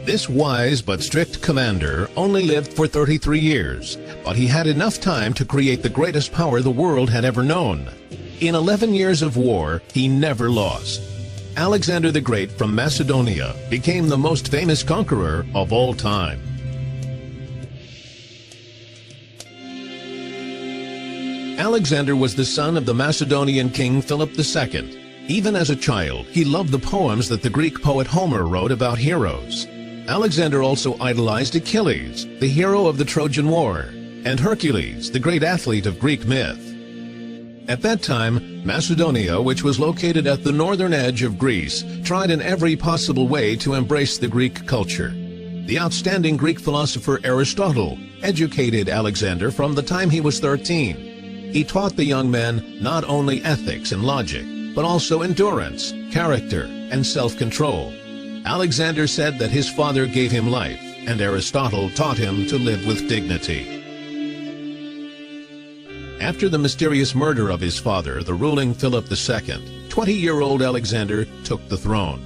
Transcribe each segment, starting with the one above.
This wise but strict commander only lived for 33 years, but he had enough time to create the greatest power the world had ever known. In 11 years of war, he never lost. Alexander the Great from Macedonia became the most famous conqueror of all time. Alexander was the son of the Macedonian king Philip II. Even as a child, he loved the poems that the Greek poet Homer wrote about heroes. Alexander also idolized Achilles, the hero of the Trojan War, and Hercules, the great athlete of Greek myth. At that time, Macedonia, which was located at the northern edge of Greece, tried in every possible way to embrace the Greek culture. The outstanding Greek philosopher Aristotle educated Alexander from the time he was 13. He taught the young men not only ethics and logic, but also endurance, character, and self-control. Alexander said that his father gave him life, and Aristotle taught him to live with dignity. After the mysterious murder of his father, the ruling Philip II, 20-year-old Alexander took the throne.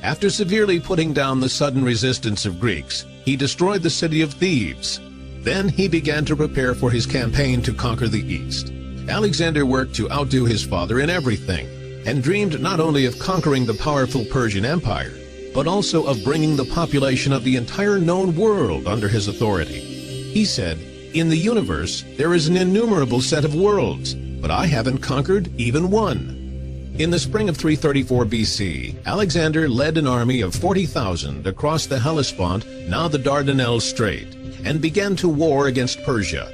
After severely putting down the sudden resistance of Greeks, he destroyed the city of Thebes. Then he began to prepare for his campaign to conquer the East. Alexander worked to outdo his father in everything, and dreamed not only of conquering the powerful Persian Empire, but also of bringing the population of the entire known world under his authority. He said, "In the universe, there is an innumerable set of worlds, but I haven't conquered even one." In the spring of 334 BC, Alexander led an army of 40,000 across the Hellespont, now the Dardanelles Strait, and began to war against Persia.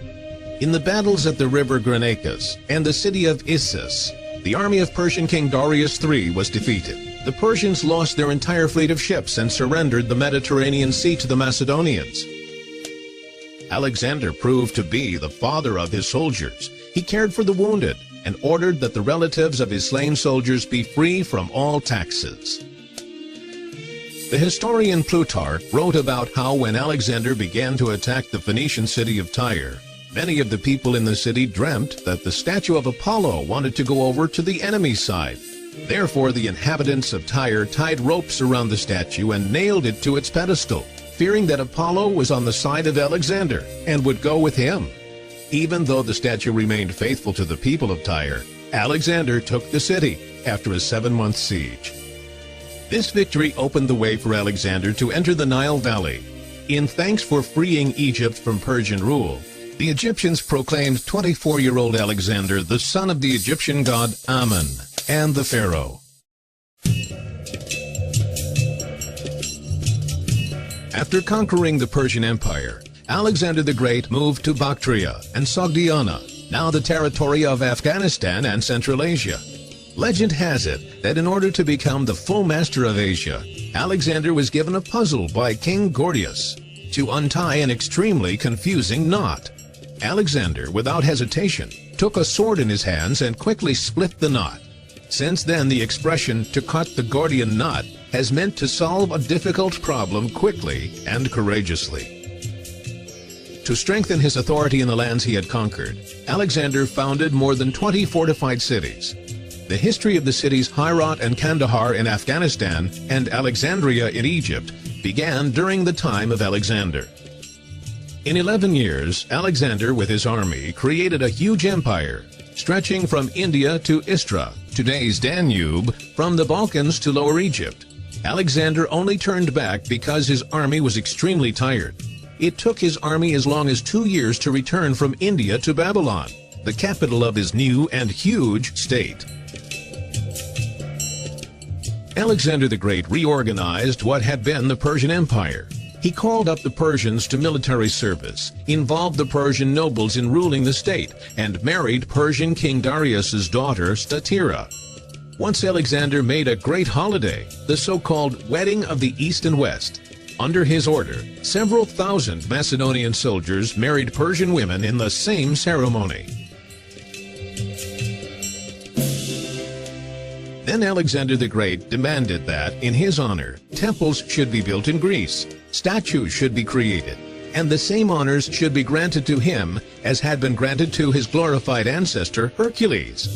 In the battles at the river Granicus and the city of Issus, the army of Persian King Darius III was defeated. The Persians lost their entire fleet of ships and surrendered the Mediterranean Sea to the Macedonians. Alexander proved to be the father of his soldiers. He cared for the wounded and ordered that the relatives of his slain soldiers be free from all taxes. The historian Plutarch wrote about how when Alexander began to attack the Phoenician city of Tyre, many of the people in the city dreamt that the statue of Apollo wanted to go over to the enemy's side. Therefore, the inhabitants of Tyre tied ropes around the statue and nailed it to its pedestal, fearing that Apollo was on the side of Alexander and would go with him. Even though the statue remained faithful to the people of Tyre, Alexander took the city after a 7-month siege. This victory opened the way for Alexander to enter the Nile Valley. In thanks for freeing Egypt from Persian rule, the Egyptians proclaimed 24-year-old Alexander the son of the Egyptian god Ammon and the Pharaoh. After conquering the Persian Empire, Alexander the Great moved to Bactria and Sogdiana, now the territory of Afghanistan and Central Asia. Legend has it that in order to become the full master of Asia, Alexander was given a puzzle by King Gordius to untie an extremely confusing knot. Alexander, without hesitation, took a sword in his hands and quickly split the knot. Since then, the expression "to cut the Gordian knot" has meant to solve a difficult problem quickly and courageously. To strengthen his authority in the lands he had conquered, Alexander founded more than 20 fortified cities. The history of the cities Herat and Kandahar in Afghanistan and Alexandria in Egypt began during the time of Alexander. In 11 years, Alexander with his army created a huge empire, stretching from India to Istra, today's Danube, from the Balkans to Lower Egypt. Alexander only turned back because his army was extremely tired. It took his army as long as 2 years to return from India to Babylon, the capital of his new and huge state. Alexander the Great reorganized what had been the Persian Empire. He called up the Persians to military service, involved the Persian nobles in ruling the state, and married Persian King Darius's daughter Statira. Once Alexander made a great holiday, the so-called Wedding of the East and West. Under his order, several thousand Macedonian soldiers married Persian women in the same ceremony. Then Alexander the Great demanded that, in his honor, temples should be built in Greece, statues should be created, and the same honors should be granted to him as had been granted to his glorified ancestor Hercules.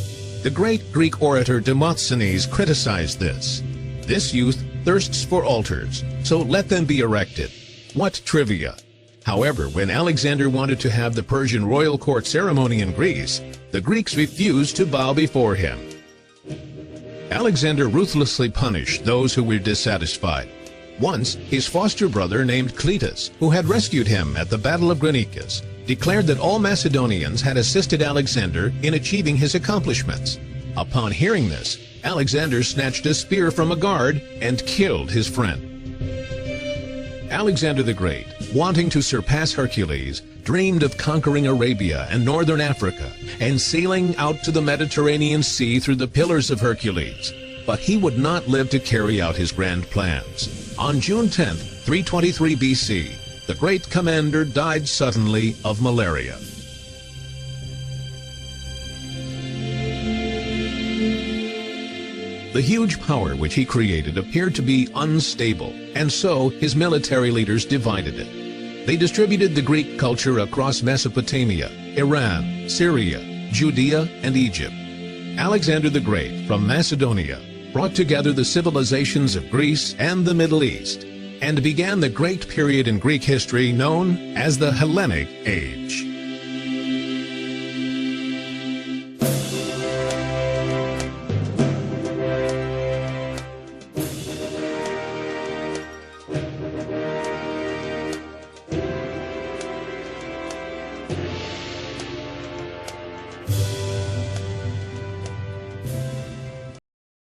The great Greek orator Demosthenes criticized this. This youth thirsts for altars, so let them be erected. What trivia! However, when Alexander wanted to have the Persian royal court ceremony in Greece, the Greeks refused to bow before him. Alexander ruthlessly punished those who were dissatisfied. Once, his foster brother named Cletus, who had rescued him at the Battle of Granicus, declared that all Macedonians had assisted Alexander in achieving his accomplishments. Upon hearing this, Alexander snatched a spear from a guard and killed his friend. Alexander the Great, wanting to surpass Hercules, dreamed of conquering Arabia and northern Africa and sailing out to the Mediterranean Sea through the Pillars of Hercules. But he would not live to carry out his grand plans. On June 10, 323 BC, the great commander died suddenly of malaria. The huge power which he created appeared to be unstable, and so his military leaders divided it. They distributed the Greek culture across Mesopotamia, Iran, Syria, Judea, and Egypt. Alexander the Great, from Macedonia, brought together the civilizations of Greece and the Middle East, and began the great period in Greek history known as the Hellenic Age.